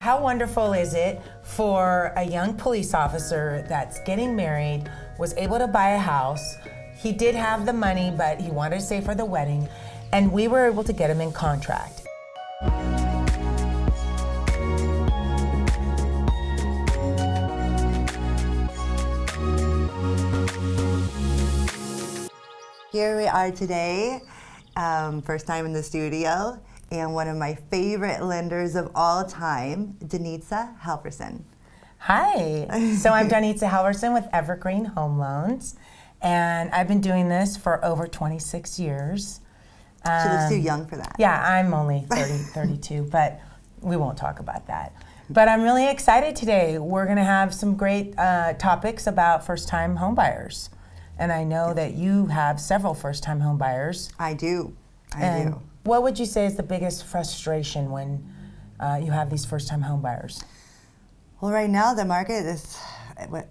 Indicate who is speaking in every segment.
Speaker 1: How wonderful is it for a young police officer that's getting married, was able to buy a house. He did have the money, but he wanted to save for the wedding, and we were able to get him in contract.
Speaker 2: Here we are today, first time in the studio, and one of my favorite lenders of all time, Danitza Halverson.
Speaker 1: Hi, so I'm Danitza Halverson with Evergreen Home Loans, and I've been doing this for over 26 years.
Speaker 2: She looks too young for that.
Speaker 1: Yeah, I'm only 32, but we won't talk about that. But I'm really excited today. We're gonna have some great topics about first-time home buyers. And I know that you have several first-time home buyers.
Speaker 2: I do.
Speaker 1: What would you say is the biggest frustration when you have these first-time home buyers?
Speaker 2: Well, right now the market is, what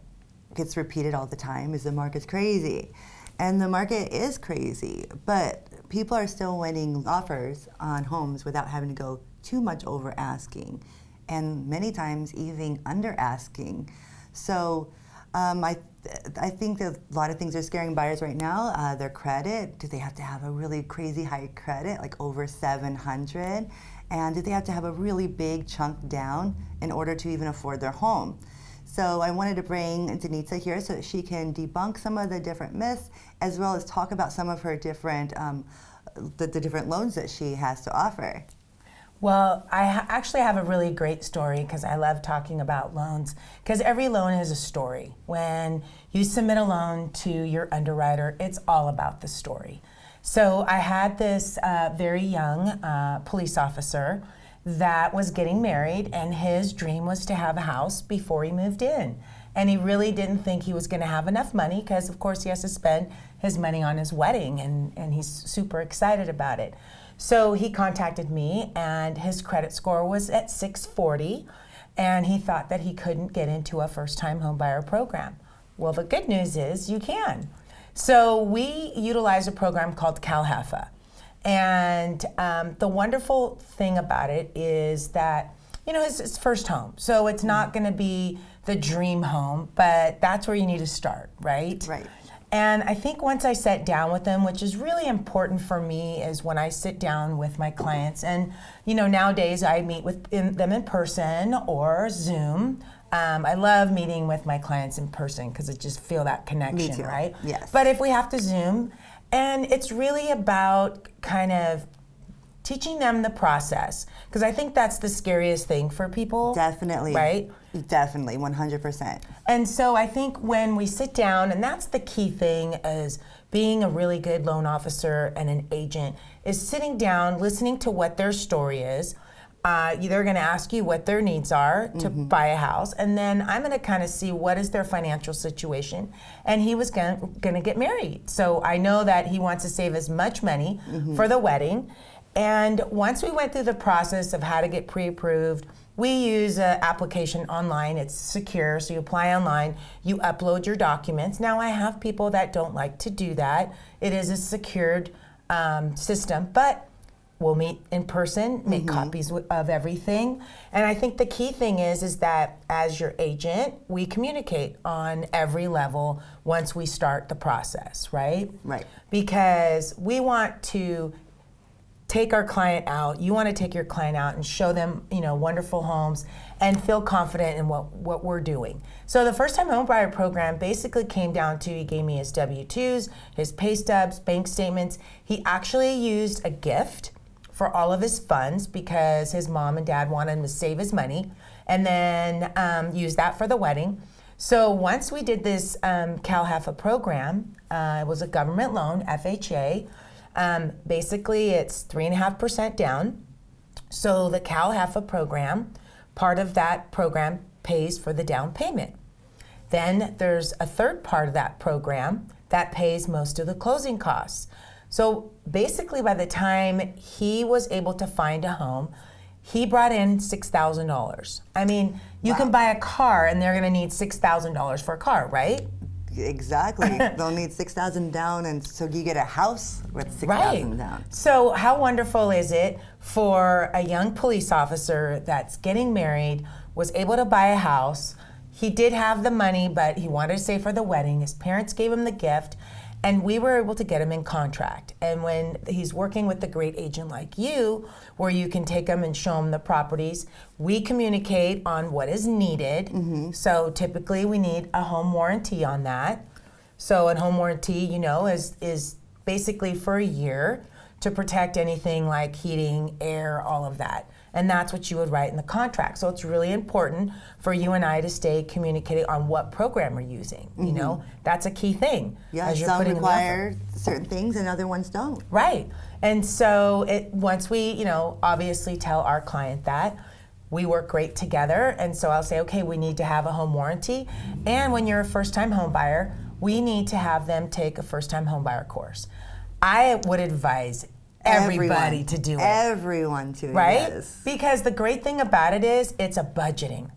Speaker 2: gets repeated all the time is the market's crazy. And the market is crazy, but people are still winning offers on homes without having to go too much over asking, and many times even under asking. So I think that a lot of things are scaring buyers right now. Their credit, do they have to have a really crazy high credit, like over 700? And do they have to have a really big chunk down in order to even afford their home? So I wanted to bring Danitza here so that she can debunk some of the different myths, as well as talk about some of her different, the different loans that she has to offer.
Speaker 1: Well, I actually have a really great story because I love talking about loans, because every loan has a story. When you submit a loan to your underwriter, it's all about the story. So I had this very young police officer that was getting married, and his dream was to have a house before he moved in. And he really didn't think he was going to have enough money because, of course, he has to spend his money on his wedding, and he's super excited about it. So he contacted me, and his credit score was at 640, and he thought that he couldn't get into a first-time homebuyer program. Well, the good news is you can. So we utilize a program called CalHFA, and the wonderful thing about it is that, you know, it's his first home, so it's not going to be the dream home, but that's where you need to start, right?
Speaker 2: Right.
Speaker 1: And I think once I sat down with them, which is really important for me, is when I sit down with my clients, and you know, nowadays I meet with them in person or Zoom. I love meeting with my clients in person because I just feel that connection,
Speaker 2: Me too.
Speaker 1: right?
Speaker 2: Yes.
Speaker 1: But if we have to Zoom, and it's really about kind of teaching them the process, because I think that's the scariest thing for people.
Speaker 2: Definitely.
Speaker 1: Right?
Speaker 2: Definitely, 100%.
Speaker 1: And so I think when we sit down, and that's the key thing, is being a really good loan officer and an agent, is sitting down, listening to what their story is. They're going to ask you what their needs are to buy a house, and then I'm going to kind of see what is their financial situation. And he was going to get married, so I know that he wants to save as much money for the wedding. And once we went through the process of how to get pre-approved, we use an application online. It's secure, so you apply online, you upload your documents. Now I have people that don't like to do that. It is a secured system, but we'll meet in person, make copies of everything. And I think the key thing is that as your agent, we communicate on every level once we start the process, right?
Speaker 2: Right.
Speaker 1: Because we want to take our client out. You want to take your client out and show them, you know, wonderful homes and feel confident in what we're doing. So the first-time home buyer program basically came down to, he gave me his W-2s, his pay stubs, bank statements. He actually used a gift for all of his funds because his mom and dad wanted him to save his money, and then use that for the wedding. So once we did this CalHFA program, it was a government loan, FHA. Basically, it's 3.5% down. So the CalHFA program, part of that program pays for the down payment. Then there's a third part of that program that pays most of the closing costs. So basically, by the time he was able to find a home, he brought in $6,000. I mean, you can buy a car and they're going to need $6,000 for a car, right?
Speaker 2: Exactly. They'll need 6,000 down, and so you get a house with 6,000 down.
Speaker 1: So how wonderful is it for a young police officer that's getting married, was able to buy a house. He did have the money, but he wanted to save for the wedding. His parents gave him the gift, and we were able to get him in contract. And when he's working with a great agent like you, where you can take him and show him the properties, we communicate on what is needed. So typically we need a home warranty on that. So a home warranty, you know, is basically for a year to protect anything like heating, air, all of that. And that's what you would write in the contract. So it's really important for you and I to stay communicating on what program we're using. You know, that's a key thing.
Speaker 2: Yeah,
Speaker 1: as you're
Speaker 2: some
Speaker 1: putting in the
Speaker 2: require certain things and other ones don't.
Speaker 1: Right. And so once we, you know, obviously tell our client that, we work great together. And so I'll say, okay, we need to have a home warranty. And when you're a first-time home buyer, we need to have them take a first-time home buyer course. I would advise everybody to do it.
Speaker 2: Everyone to,
Speaker 1: right?
Speaker 2: yes.
Speaker 1: Because the great thing about it is it's a budgeting.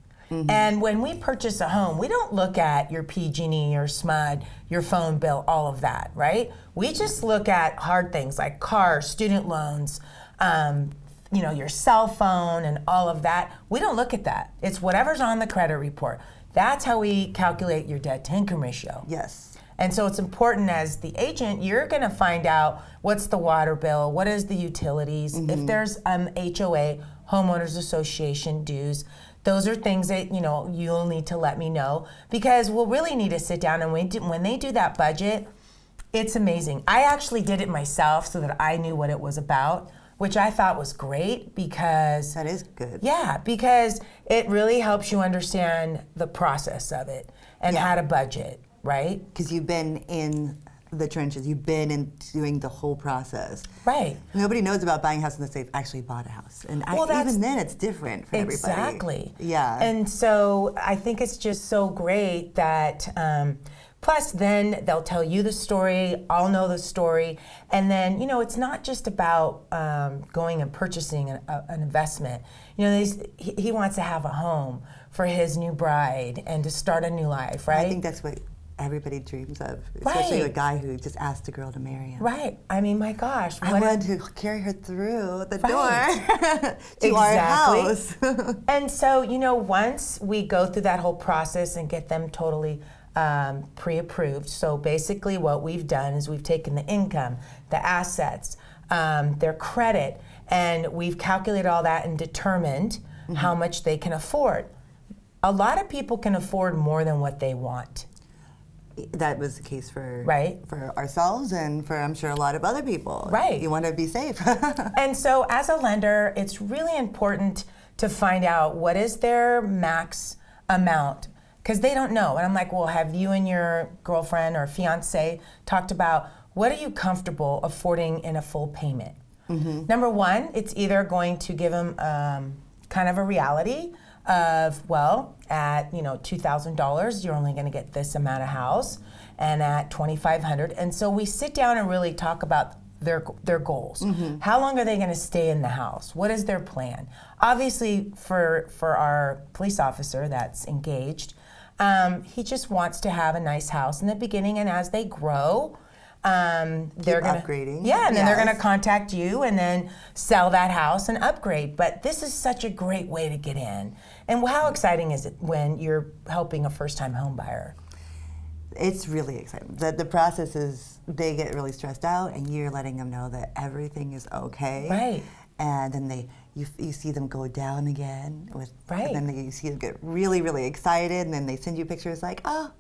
Speaker 1: And when we purchase a home, we don't look at your PG&E, your SMUD, your phone bill, all of that, right? We just look at hard things like cars, student loans, you know, your cell phone and all of that. We don't look at that. It's whatever's on the credit report. That's how we calculate your debt-to-income ratio.
Speaker 2: Yes.
Speaker 1: And so it's important as the agent, you're going to find out what's the water bill, what is the utilities, if there's HOA, homeowners association dues. Those are things that, you know, you'll need to let me know, because we'll really need to sit down and when they do that budget, it's amazing. I actually did it myself so that I knew what it was about, which I thought was great because
Speaker 2: That is good.
Speaker 1: yeah, because it really helps you understand the process of it and how to budget. Right?
Speaker 2: Because you've been in the trenches. You've been in doing the whole process.
Speaker 1: Right.
Speaker 2: Nobody knows about buying a house unless they've actually bought a house. And even then, it's different for everybody.
Speaker 1: Exactly.
Speaker 2: Yeah.
Speaker 1: And so I think it's just so great that, plus then they'll tell you the story, I'll know the story, and then, you know, it's not just about going and purchasing an investment. You know, he wants to have a home for his new bride and to start a new life, right?
Speaker 2: I think that's what everybody dreams of, especially a guy who just asked a girl to marry him.
Speaker 1: Right. I mean, my gosh.
Speaker 2: I wanted to carry her through the
Speaker 1: Right.
Speaker 2: door to our house.
Speaker 1: And so, you know, once we go through that whole process and get them totally pre-approved, so basically what we've done is we've taken the income, the assets, their credit, and we've calculated all that and determined how much they can afford. A lot of people can afford more than what they want.
Speaker 2: That was the case for for ourselves and for, I'm sure, a lot of other people.
Speaker 1: Right.
Speaker 2: You want to be safe.
Speaker 1: And so as a lender, it's really important to find out what is their max amount, because they don't know. And I'm like, well, have you and your girlfriend or fiance talked about what are you comfortable affording in a full payment? Number one, it's either going to give them kind of a reality of, well, at $2,000, you're only going to get this amount of house, and at $2,500. And so we sit down and really talk about their goals. How long are they going to stay in the house? What is their plan? Obviously, for our police officer that's engaged, he just wants to have a nice house in the beginning, and as they grow, they're going to
Speaker 2: upgrading.
Speaker 1: Yeah, and then they're going to contact you and then sell that house and upgrade. But this is such a great way to get in. And how exciting is it when you're helping a first-time home buyer?
Speaker 2: It's really exciting. The process is, they get really stressed out, and you're letting them know that everything is okay.
Speaker 1: Right.
Speaker 2: And then you see them go down again.
Speaker 1: Right.
Speaker 2: And then you see them get really, really excited, and then they send you pictures like, oh,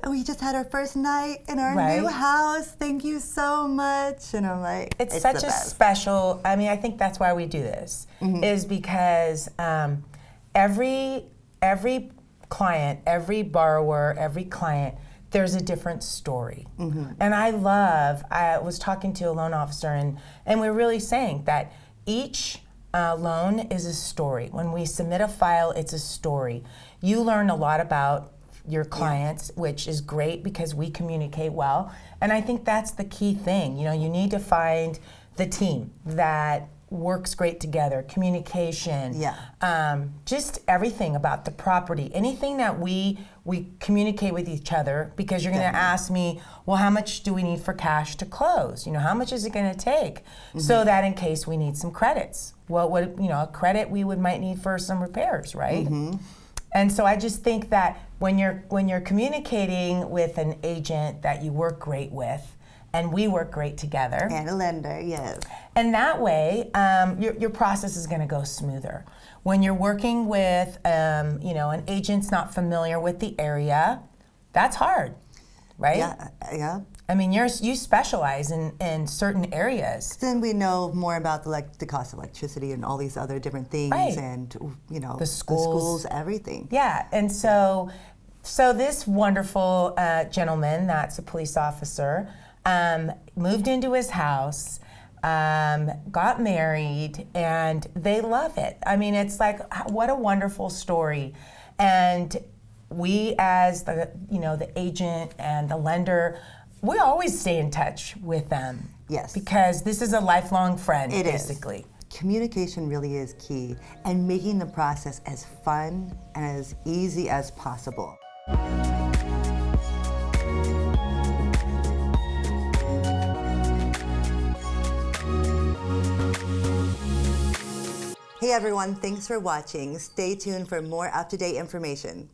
Speaker 2: we just had our first night in our new house. Thank you so much. And I'm like,
Speaker 1: it's such a special, I mean, I think that's why we do this, is because every client, every borrower, every client, there's a different story. And I was talking to a loan officer, and we're really saying that each loan is a story. When we submit a file, it's a story. You learn a lot about your clients, which is great because we communicate well. And I think that's the key thing. You need to find the team that works great together. Communication.
Speaker 2: Yeah.
Speaker 1: Just everything about the property. Anything that we communicate with each other, because you're going to ask me, well, how much do we need for cash to close? You know, how much is it going to take? So that in case we need some credits. What would, you know, a credit we might need for some repairs, right? And so I just think that when you're communicating with an agent that you work great with, and we work great together.
Speaker 2: And a lender, yes.
Speaker 1: And that way, your process is going to go smoother. When you're working with, you know, an agent's not familiar with the area, that's hard, right?
Speaker 2: Yeah, yeah.
Speaker 1: I mean, you specialize in certain areas.
Speaker 2: Then we know more about the cost of electricity and all these other different things,
Speaker 1: Right.
Speaker 2: and you know,
Speaker 1: The schools.
Speaker 2: everything.
Speaker 1: Yeah, and so this wonderful gentleman, that's a police officer, moved into his house, got married, and they love it. I mean, it's like, what a wonderful story. And we, as the agent and the lender, we always stay in touch with them.
Speaker 2: Yes.
Speaker 1: Because this is a lifelong friend,
Speaker 2: It is.
Speaker 1: basically.
Speaker 2: Communication really is key, and making the process as fun and as easy as possible. Hey everyone, thanks for watching. Stay tuned for more up-to-date information.